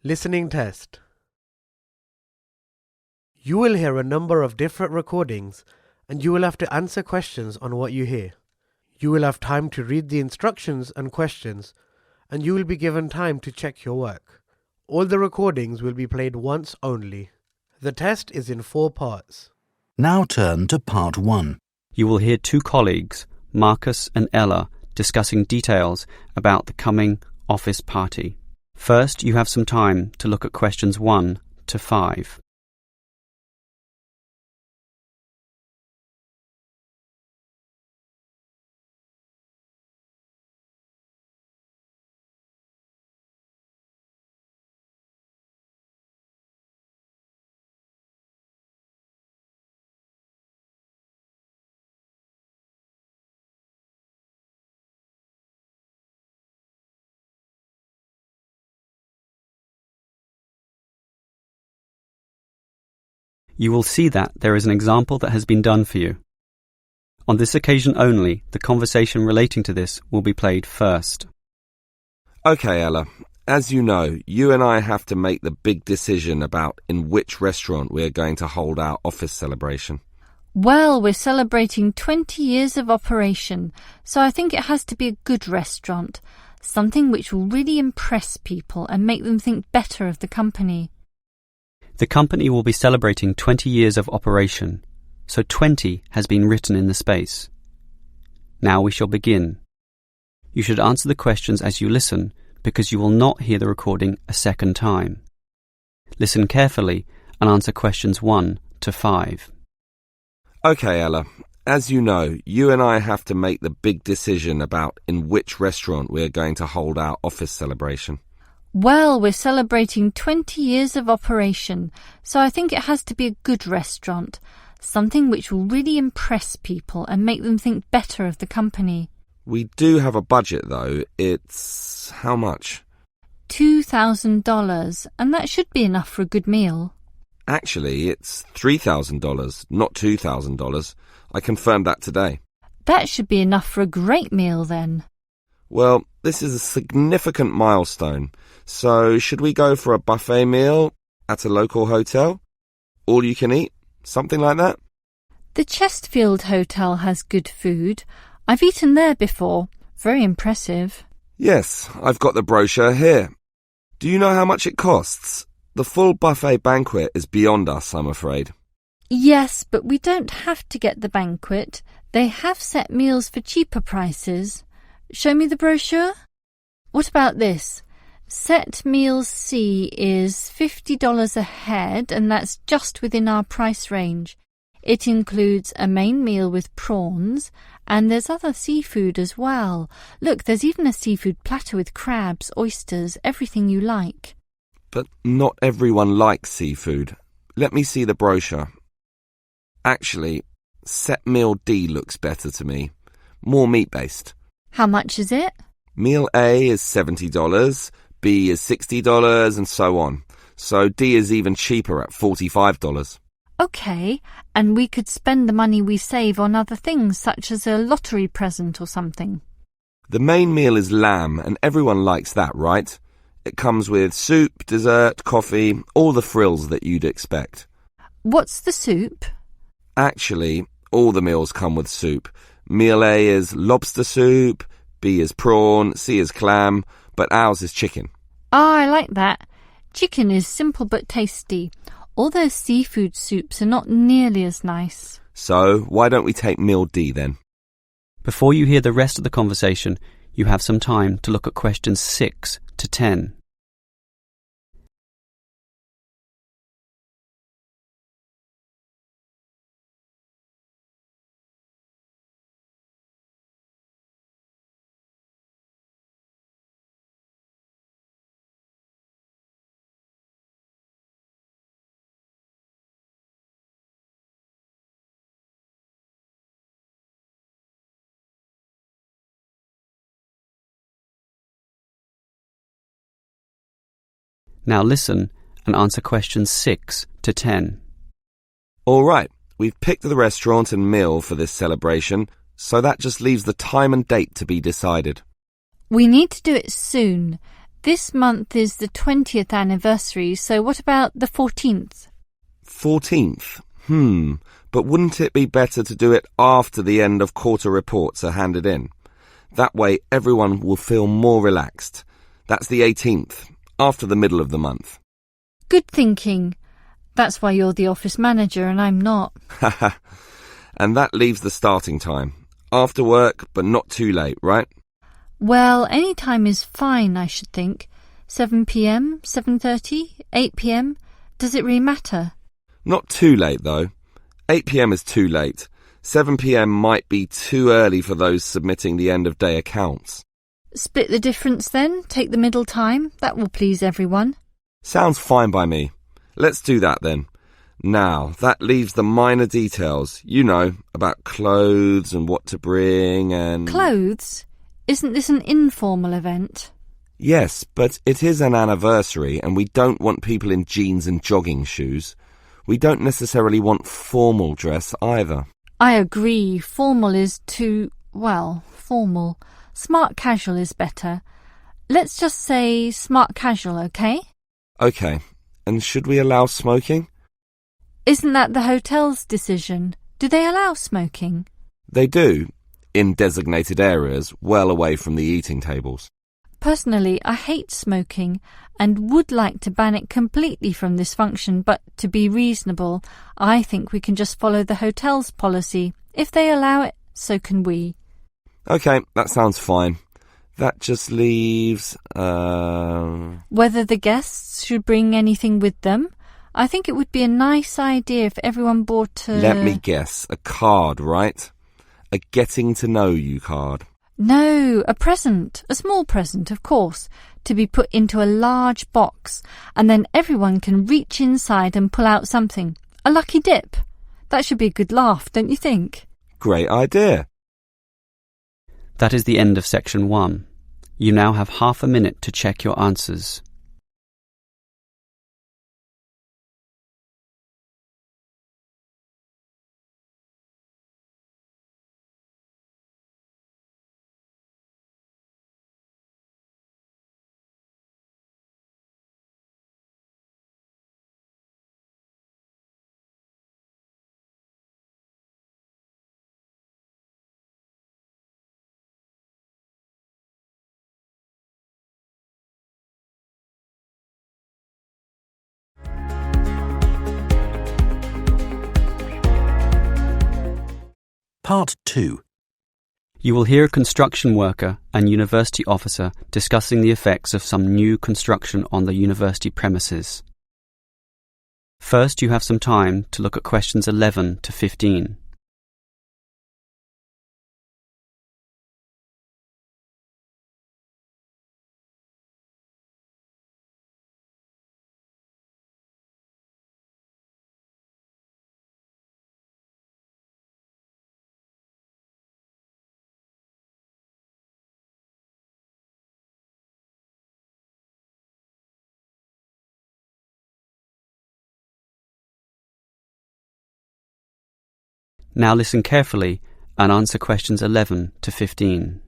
Listening test. You will hear a number of different recordings and you will have to answer questions on what you hear. You will have time to read the instructions and questions and you will be given time to check your work. All the recordings will be played once only. The test is in 4 parts. Now turn to part 1. You will hear 2 colleagues, Marcus and Ella, discussing details about the coming office party. First, you have some time to look at questions 1 to 5. You will see that there is an example that has been done for you. On this occasion only, the conversation relating to this will be played first. Okay, Ella. As you know, you and I have to make the big decision about in which restaurant we are going to hold our office celebration. Well, we're celebrating 20 years of operation, so I think it has to be a good restaurant, something which will really impress people and make them think better of the company. The company will be celebrating 20 years of operation, so 20 has been written in the space. Now we shall begin. You should answer the questions as you listen, because you will not hear the recording a second time. Listen carefully and answer questions 1 to 5. Okay, Ella. As you know, you and I have to make the big decision about in which restaurant we are going to hold our office celebration. Well, we're celebrating 20 years of operation, so I think it has to be a good restaurant, something which will really impress people and make them think better of the company. We do have a budget, though. It's how much? $2,000, and that should be enough for a good meal. Actually, it's $3,000, not $2,000. I confirmed that today. That should be enough for a great meal, then. Well, this is a significant milestone. So, should we go for a buffet meal at a local hotel? All you can eat? Something like that? The Chesterfield Hotel has good food. I've eaten there before. Very impressive. Yes, I've got the brochure here. Do you know how much it costs? The full buffet banquet is beyond us, I'm afraid. Yes, but we don't have to get the banquet. They have set meals for cheaper prices. Show me the brochure. What about this? Set meals C is $50 a head, and that's just within our price range. It includes a main meal with prawns, and there's other seafood as well. Look, there's even a seafood platter with crabs, oysters, everything you like. But not everyone likes seafood. Let me see the brochure. Actually, set meal D looks better to me. More meat-based. How much is it? Meal A is $70, B is $60, and so on. So D is even cheaper at $45. OK, and we could spend the money we save on other things, such as a lottery present or something. The main meal is lamb, and everyone likes that, right? It comes with soup, dessert, coffee, all the frills that you'd expect. What's the soup? Actually, all the meals come with soup. Meal A is lobster soup, B is prawn, C is clam, but ours is chicken. I like that. Chicken is simple but tasty. All those seafood soups are not nearly as nice. So, why don't we take meal D then? Before you hear the rest of the conversation, you have some time to look at questions 6 to 10. Now listen and answer questions 6 to 10. All right, we've picked the restaurant and meal for this celebration, so that just leaves the time and date to be decided. We need to do it soon. This month is the 20th anniversary, so what about the 14th? 14th? But wouldn't it be better to do it after the end of quarter reports are handed in? That way everyone will feel more relaxed. That's the 18th, after the middle of the month. Good thinking. That's why you're the office manager and I'm not. And that leaves the starting time. After work, but not too late, right? Well, any time is fine, I should think. 7 p.m, 7:30, 8 p.m. Does it really matter? Not too late, though. 8 p.m. is too late. 7 p.m. might be too early for those submitting the end-of-day accounts. Split the difference then, take the middle time. That will please everyone. Sounds fine by me. Let's do that then. Now, that leaves the minor details, you know, about clothes and what to bring and... Clothes? Isn't this an informal event? Yes, but it is an anniversary and we don't want people in jeans and jogging shoes. We don't necessarily want formal dress either. I agree. Formal is too, formal. Smart casual is better. Let's just say smart casual, okay? Okay. And should we allow smoking? Isn't that the hotel's decision? Do they allow smoking? They do, in designated areas, well away from the eating tables. Personally, I hate smoking and would like to ban it completely from this function, but to be reasonable, I think we can just follow the hotel's policy. If they allow it, so can we. Okay, that sounds fine. That just leaves... Whether the guests should bring anything with them? I think it would be a nice idea if everyone bought a... Let me guess, a card, right? A getting to know you card. No, a present, a small present, of course, to be put into a large box, and then everyone can reach inside and pull out something. A lucky dip. That should be a good laugh, don't you think? Great idea. That is the end of section 1. You now have half a minute to check your answers. Part 2. You will hear a construction worker and university officer discussing the effects of some new construction on the university premises. First, you have some time to look at questions 11 to 15. Now listen carefully and answer questions 11 to 15.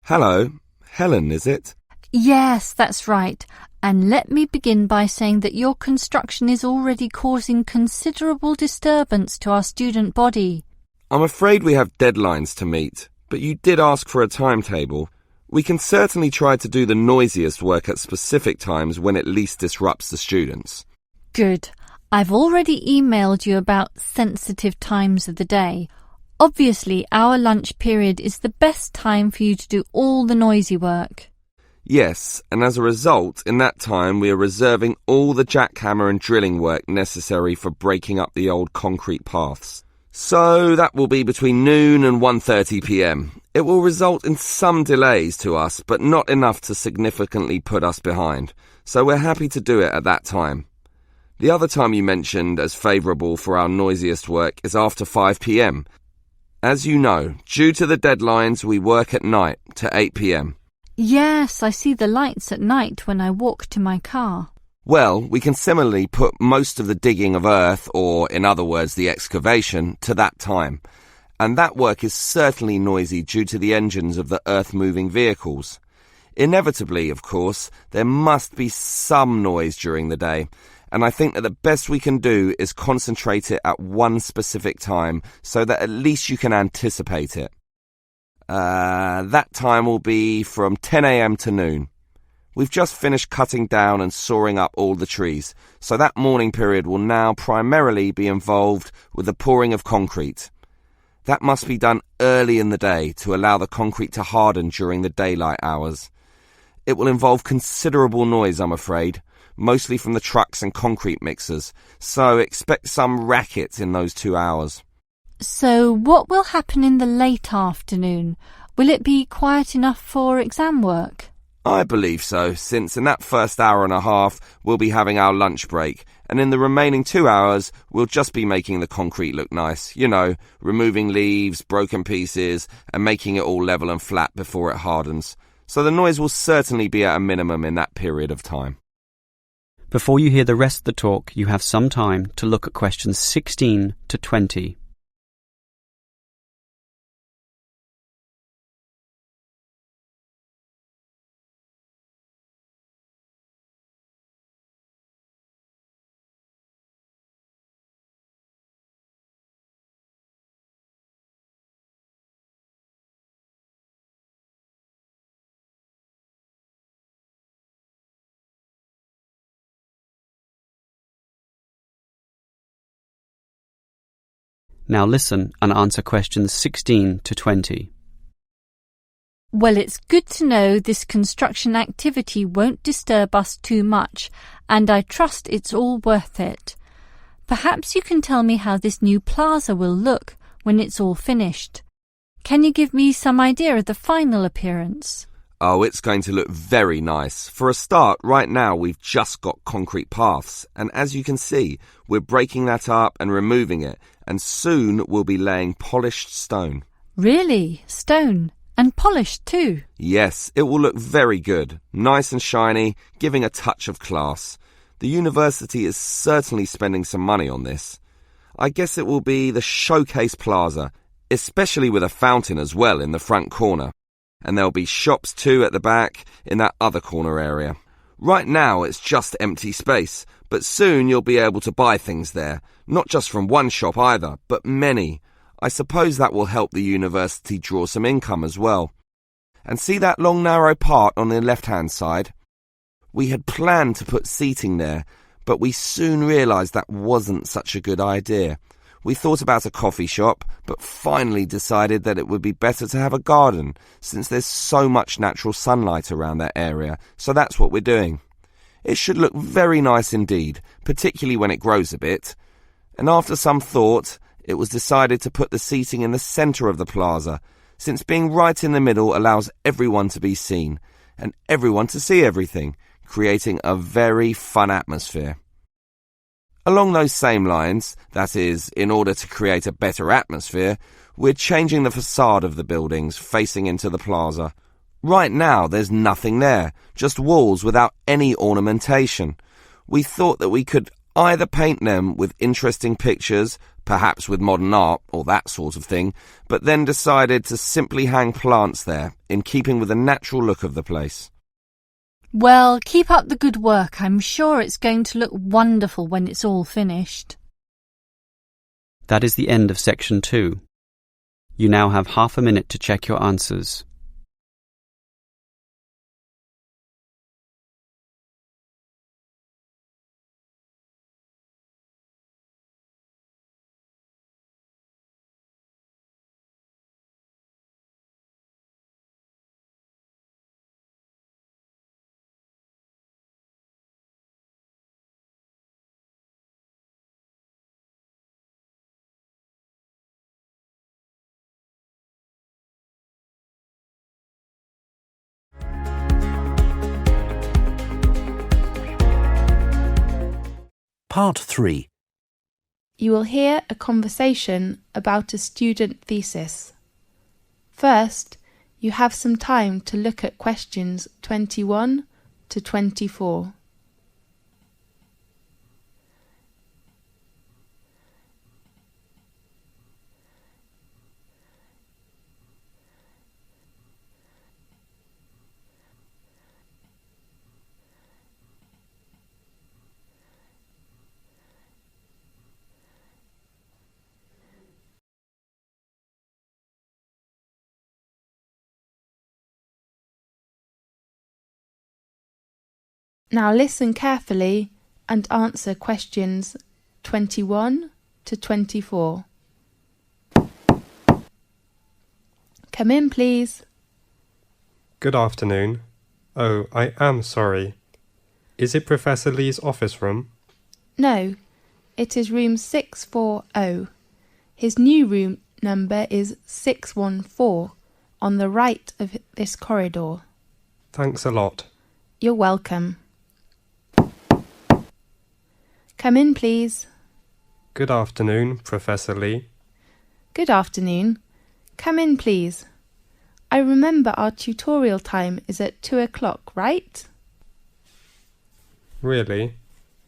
Hello, Helen, is it? Yes, that's right. And let me begin by saying that your construction is already causing considerable disturbance to our student body. I'm afraid we have deadlines to meet, but you did ask for a timetable. We can certainly try to do the noisiest work at specific times when it least disrupts the students. Good. I've already emailed you about sensitive times of the day. Obviously, our lunch period is the best time for you to do all the noisy work. Yes, and as a result, in that time we are reserving all the jackhammer and drilling work necessary for breaking up the old concrete paths. So that will be between noon and 1:30 p.m. It will result in some delays to us, but not enough to significantly put us behind. So we're happy to do it at that time. The other time you mentioned as favourable for our noisiest work is after 5 p.m. As you know, due to the deadlines, we work at night to 8 p.m. Yes, I see the lights at night when I walk to my car. Well, we can similarly put most of the digging of earth, or in other words, the excavation, to that time. And that work is certainly noisy due to the engines of the earth-moving vehicles. Inevitably, of course, there must be some noise during the day, and I think that the best we can do is concentrate it at one specific time so that at least you can anticipate it. That time will be from 10 a.m. to noon. We've just finished cutting down and sawing up all the trees, so that morning period will now primarily be involved with the pouring of concrete. That must be done early in the day to allow the concrete to harden during the daylight hours. It will involve considerable noise, I'm afraid, mostly from the trucks and concrete mixers, so expect some racket in those 2 hours. So what will happen in the late afternoon? Will it be quiet enough for exam work? I believe so, since in that first hour and a half we'll be having our lunch break, and in the remaining 2 hours we'll just be making the concrete look nice, removing leaves, broken pieces, and making it all level and flat before it hardens. So the noise will certainly be at a minimum in that period of time. Before you hear the rest of the talk, you have some time to look at questions 16 to 20. Now listen and answer questions 16 to 20. Well, it's good to know this construction activity won't disturb us too much, and I trust it's all worth it. Perhaps you can tell me how this new plaza will look when it's all finished. Can you give me some idea of the final appearance? Oh, it's going to look very nice. For a start, right now we've just got concrete paths, and as you can see, we're breaking that up and removing it, and soon we'll be laying polished stone. Really? Stone? And polished too? Yes, it will look very good, nice and shiny, giving a touch of class. The university is certainly spending some money on this. I guess it will be the showcase plaza, especially with a fountain as well in the front corner. And there'll be shops too at the back in that other corner area. Right now it's just empty space, but soon you'll be able to buy things there, not just from one shop either, but many. I suppose that will help the university draw some income as well. And see that long narrow part on the left-hand side? We had planned to put seating there, but we soon realised that wasn't such a good idea. We thought about a coffee shop, but finally decided that it would be better to have a garden, since there's so much natural sunlight around that area, so that's what we're doing. It should look very nice indeed, particularly when it grows a bit. And after some thought, it was decided to put the seating in the centre of the plaza, since being right in the middle allows everyone to be seen, and everyone to see everything, creating a very fun atmosphere. Along those same lines, that is, in order to create a better atmosphere, we're changing the facade of the buildings facing into the plaza. Right now there's nothing there, just walls without any ornamentation. We thought that we could either paint them with interesting pictures, perhaps with modern art or that sort of thing, but then decided to simply hang plants there, in keeping with the natural look of the place. Well, keep up the good work. I'm sure it's going to look wonderful when it's all finished. That is the end of section 2. You now have half a minute to check your answers. Part 3. You will hear a conversation about a student thesis. First, you have some time to look at questions 21 to 24. Now listen carefully and answer questions 21 to 24. Come in, please. Good afternoon. Oh, I am sorry. Is it Professor Lee's office room? No, it is room 640. His new room number is 614 on the right of this corridor. Thanks a lot. You're welcome. Come in, please. Good afternoon, Professor Lee. Good afternoon. Come in, please. I remember our tutorial time is at 2 o'clock, right? Really?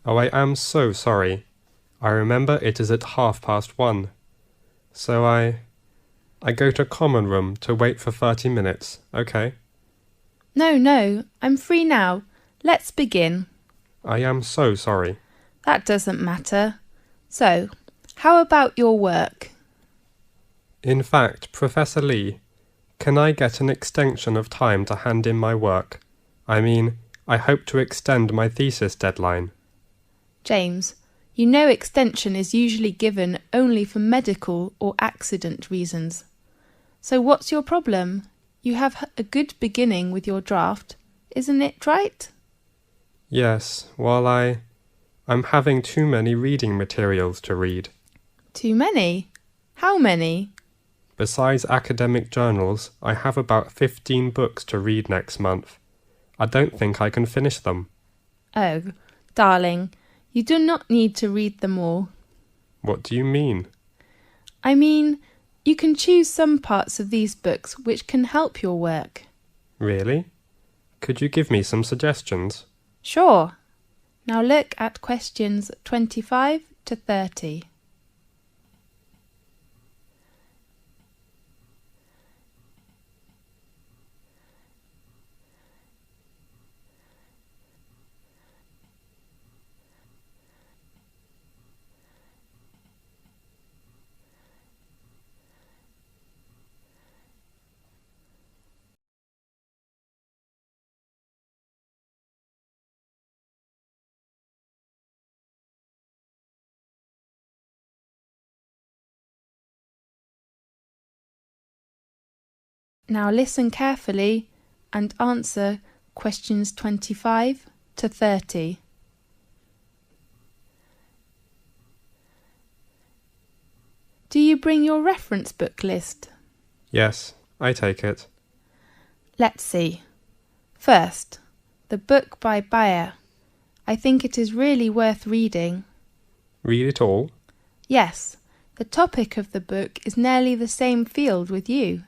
Oh, I am so sorry. I remember it is at 1:30. So I go to common room to wait for 30 minutes, okay? No, I'm free now. Let's begin. I am so sorry. That doesn't matter. So, how about your work? In fact, Professor Lee, can I get an extension of time to hand in my work? I mean, I hope to extend my thesis deadline. James, you know extension is usually given only for medical or accident reasons. So what's your problem? You have a good beginning with your draft, isn't it right? Yes, well, I'm having too many reading materials to read. Too many? How many? Besides academic journals, I have about 15 books to read next month. I don't think I can finish them. Oh, darling, you do not need to read them all. What do you mean? I mean, you can choose some parts of these books which can help your work. Really? Could you give me some suggestions? Sure. Now look at questions 25 to 30. Now listen carefully and answer questions 25 to 30. Do you bring your reference book list? Yes, I take it. Let's see. First, the book by Bayer. I think it is really worth reading. Read it all? Yes, the topic of the book is nearly the same field with you.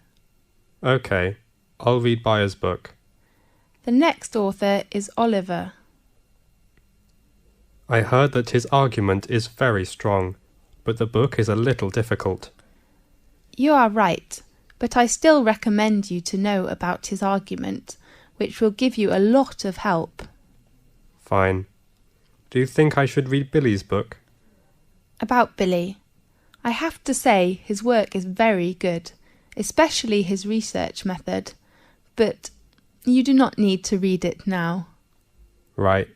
Okay, I'll read Bayer's book. The next author is Oliver. I heard that his argument is very strong, but the book is a little difficult. You are right, but I still recommend you to know about his argument, which will give you a lot of help. Fine. Do you think I should read Billy's book? About Billy. I have to say his work is very good, especially his research method, but you do not need to read it now. Right.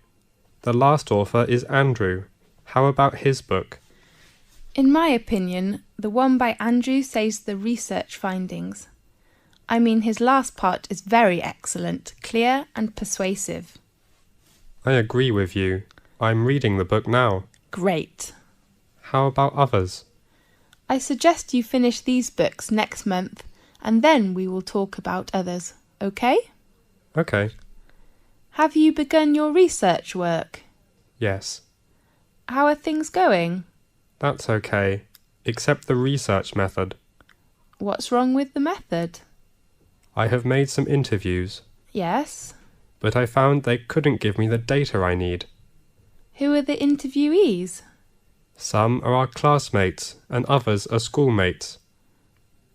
The last author is Andrew. How about his book? In my opinion, the one by Andrew says the research findings. I mean, his last part is very excellent, clear and persuasive. I agree with you. I'm reading the book now. Great. How about others? I suggest you finish these books next month, and then we will talk about others, okay? Okay. Have you begun your research work? Yes. How are things going? That's okay, except the research method. What's wrong with the method? I have made some interviews, Yes. but I found they couldn't give me the data I need. Who are the interviewees? Some are our classmates and others are schoolmates.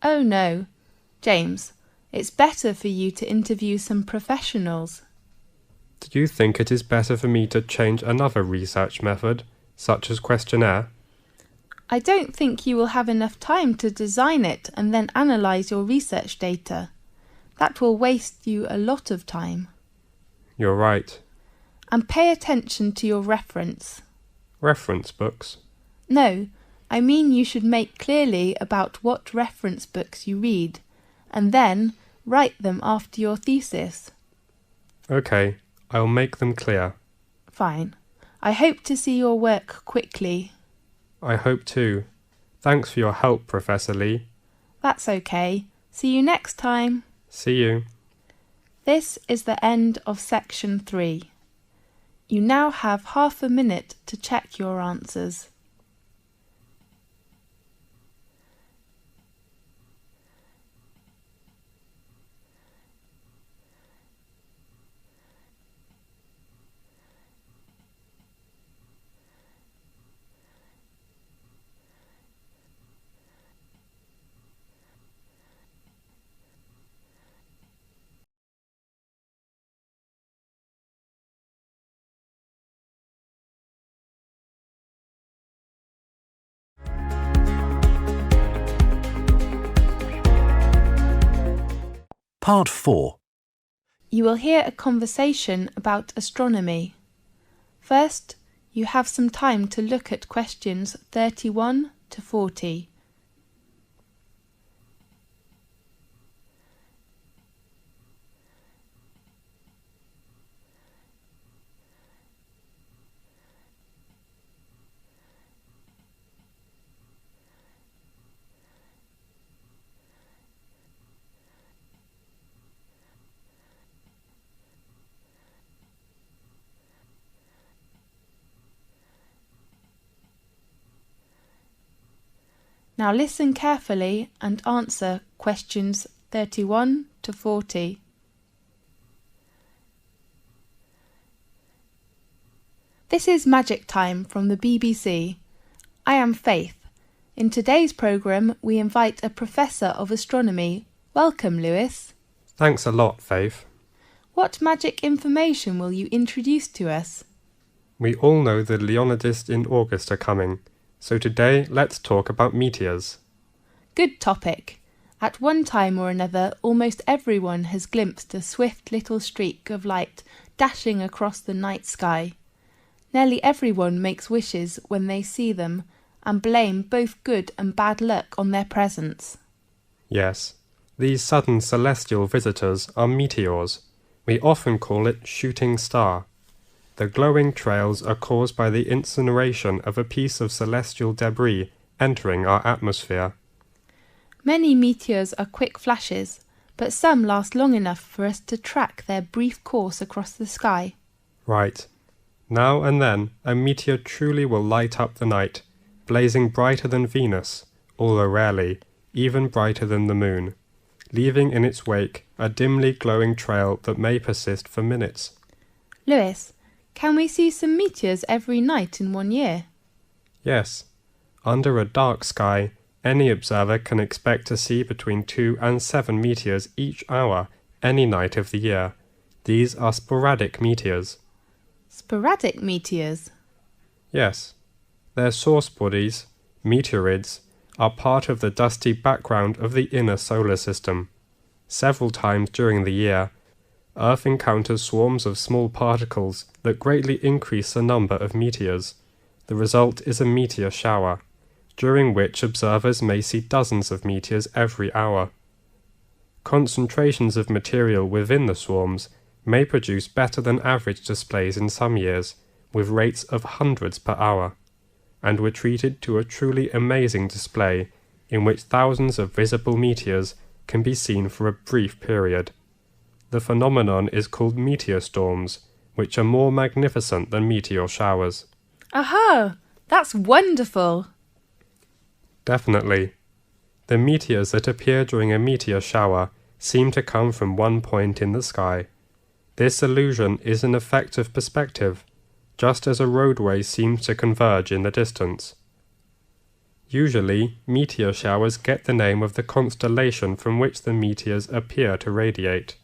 Oh no. James, it's better for you to interview some professionals. Do you think it is better for me to change another research method, such as questionnaire? I don't think you will have enough time to design it and then analyse your research data. That will waste you a lot of time. You're right. And pay attention to your reference. Reference books? No, I mean you should make clearly about what reference books you read, and then write them after your thesis. OK, I'll make them clear. Fine. I hope to see your work quickly. I hope too. Thanks for your help, Professor Lee. That's okay. See you next time. See you. This is the end of section 3. You now have half a minute to check your answers. Part 4. You will hear a conversation about astronomy. First, you have some time to look at questions 31 to 40. Now listen carefully and answer questions 31 to 40. This is Magic Time from the BBC. I am Faith. In today's programme, we invite a Professor of Astronomy. Welcome, Lewis. Thanks a lot, Faith. What magic information will you introduce to us? We all know the Leonidists in August are coming, so today let's talk about meteors. Good topic. At one time or another, almost everyone has glimpsed a swift little streak of light dashing across the night sky. Nearly everyone makes wishes when they see them and blame both good and bad luck on their presence. Yes, these sudden celestial visitors are meteors. We often call it shooting star. The glowing trails are caused by the incineration of a piece of celestial debris entering our atmosphere. Many meteors are quick flashes, but some last long enough for us to track their brief course across the sky. Right. Now and then, a meteor truly will light up the night, blazing brighter than Venus, although rarely, even brighter than the moon, leaving in its wake a dimly glowing trail that may persist for minutes. Lewis, can we see some meteors every night in 1 year? Yes. Under a dark sky, any observer can expect to see between 2 and 7 meteors each hour, any night of the year. These are sporadic meteors. Sporadic meteors? Yes. Their source bodies, meteorids, are part of the dusty background of the inner solar system. Several times during the year, Earth encounters swarms of small particles that greatly increase the number of meteors. The result is a meteor shower, during which observers may see dozens of meteors every hour. Concentrations of material within the swarms may produce better than average displays in some years, with rates of hundreds per hour, and were treated to a truly amazing display in which thousands of visible meteors can be seen for a brief period. The phenomenon is called meteor storms, which are more magnificent than meteor showers. Aha! That's wonderful! Definitely. The meteors that appear during a meteor shower seem to come from one point in the sky. This illusion is an effect of perspective, just as a roadway seems to converge in the distance. Usually, meteor showers get the name of the constellation from which the meteors appear to radiate.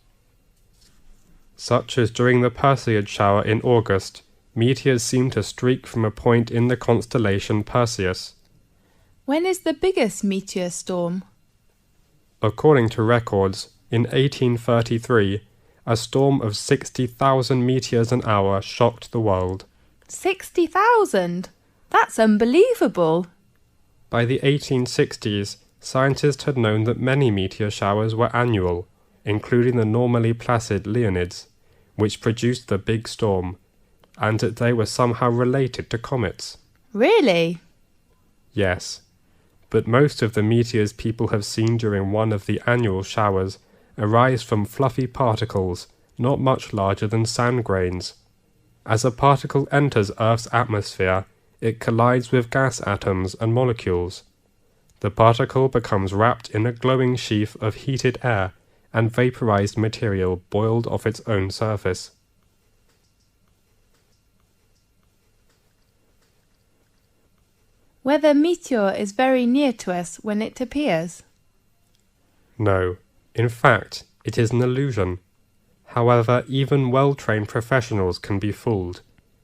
Such as during the Perseid shower in August, meteors seem to streak from a point in the constellation Perseus. When is the biggest meteor storm? According to records, in 1833, a storm of 60,000 meteors an hour shocked the world. 60,000? That's unbelievable. By the 1860s, scientists had known that many meteor showers were annual, including the normally placid Leonids, which produced the big storm, and that they were somehow related to comets. Really? Yes, but most of the meteors people have seen during one of the annual showers arise from fluffy particles not much larger than sand grains. As a particle enters Earth's atmosphere, it collides with gas atoms and molecules. The particle becomes wrapped in a glowing sheath of heated air and vaporized material boiled off its own surface. Whether meteor is very near to us when it appears? No, in fact, it is an illusion. However, even well-trained professionals can be fooled,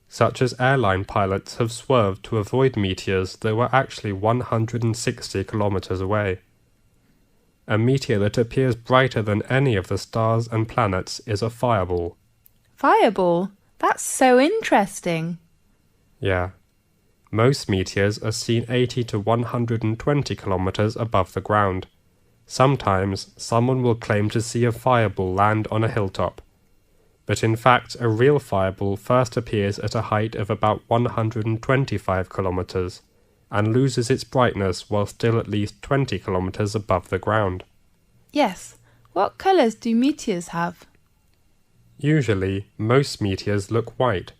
such as airline pilots have swerved to avoid meteors that were actually 160 kilometers away. A meteor that appears brighter than any of the stars and planets is a fireball. Fireball? That's so interesting. Yeah. Most meteors are seen 80 to 120 kilometers above the ground. Sometimes someone will claim to see a fireball land on a hilltop, but in fact a real fireball first appears at a height of about 125 kilometers and loses its brightness while still at least 20 kilometers above the ground. Yes. What colours do meteors have? Usually, most meteors look white,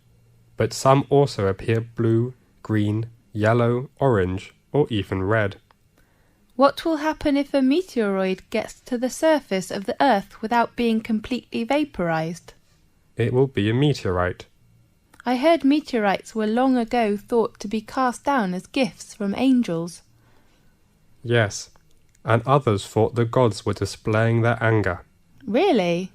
but some also appear blue, green, yellow, orange, or even red. What will happen if a meteoroid gets to the surface of the Earth without being completely vaporized? It will be a meteorite. I heard meteorites were long ago thought to be cast down as gifts from angels. Yes, and others thought the gods were displaying their anger. Really?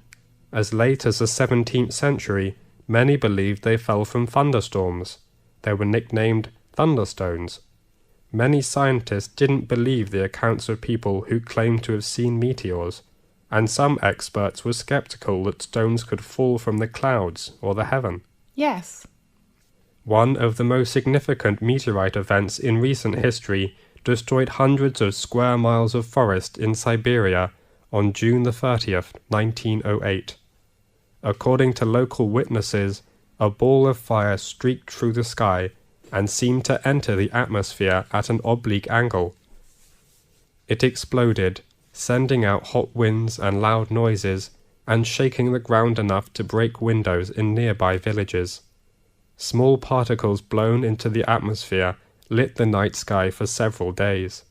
As late as the 17th century, many believed they fell from thunderstorms. They were nicknamed thunderstones. Many scientists didn't believe the accounts of people who claimed to have seen meteors, and some experts were skeptical that stones could fall from the clouds or the heaven. Yes. One of the most significant meteorite events in recent history destroyed hundreds of square miles of forest in Siberia on June the 30th, 1908. According to local witnesses, a ball of fire streaked through the sky and seemed to enter the atmosphere at an oblique angle. It exploded, sending out hot winds and loud noises, and shaking the ground enough to break windows in nearby villages. Small particles blown into the atmosphere lit the night sky for several days.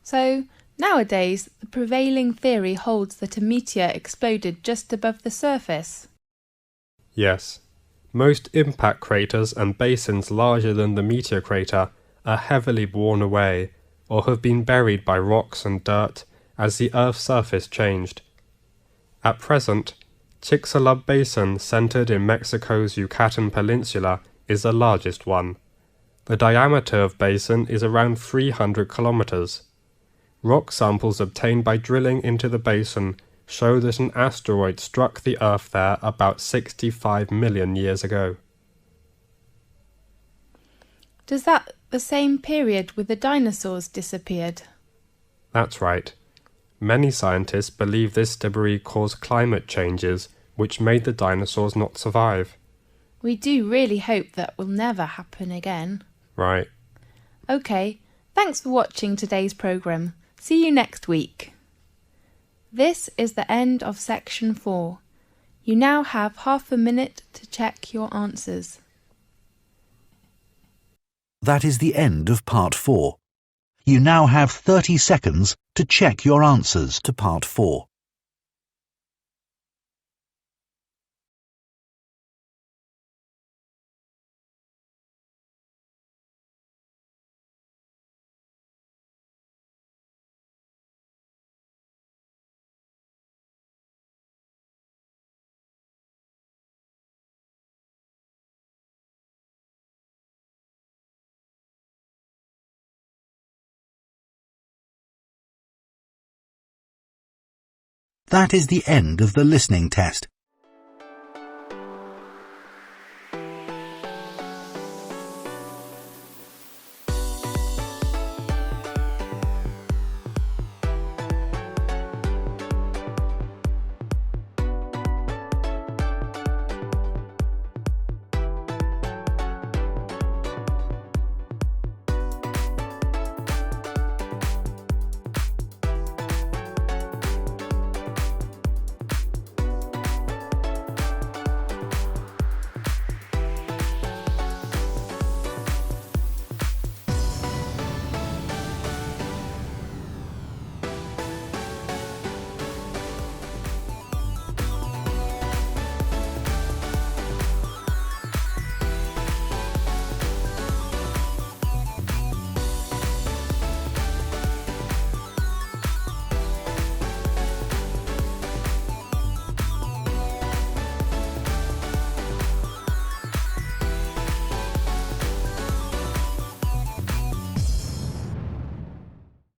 So, nowadays, the prevailing theory holds that a meteor exploded just above the surface. Yes. Most impact craters and basins larger than the meteor crater are heavily worn away or have been buried by rocks and dirt as the Earth's surface changed. At present, Chicxulub Basin, centered in Mexico's Yucatan Peninsula, is the largest one. The diameter of basin is around 300 kilometers. Rock samples obtained by drilling into the basin show that an asteroid struck the Earth there about 65 million years ago. Does that the same period with the dinosaurs disappeared? That's right. Many scientists believe this debris caused climate changes which made the dinosaurs not survive. We do really hope that will never happen again. Right. Okay, thanks for watching today's programme. See you next week. This is the end of section 4. You now have half a minute to check your answers. That is the end of part 4. You now have 30 seconds to check your answers to part 4. That is the end of the listening test.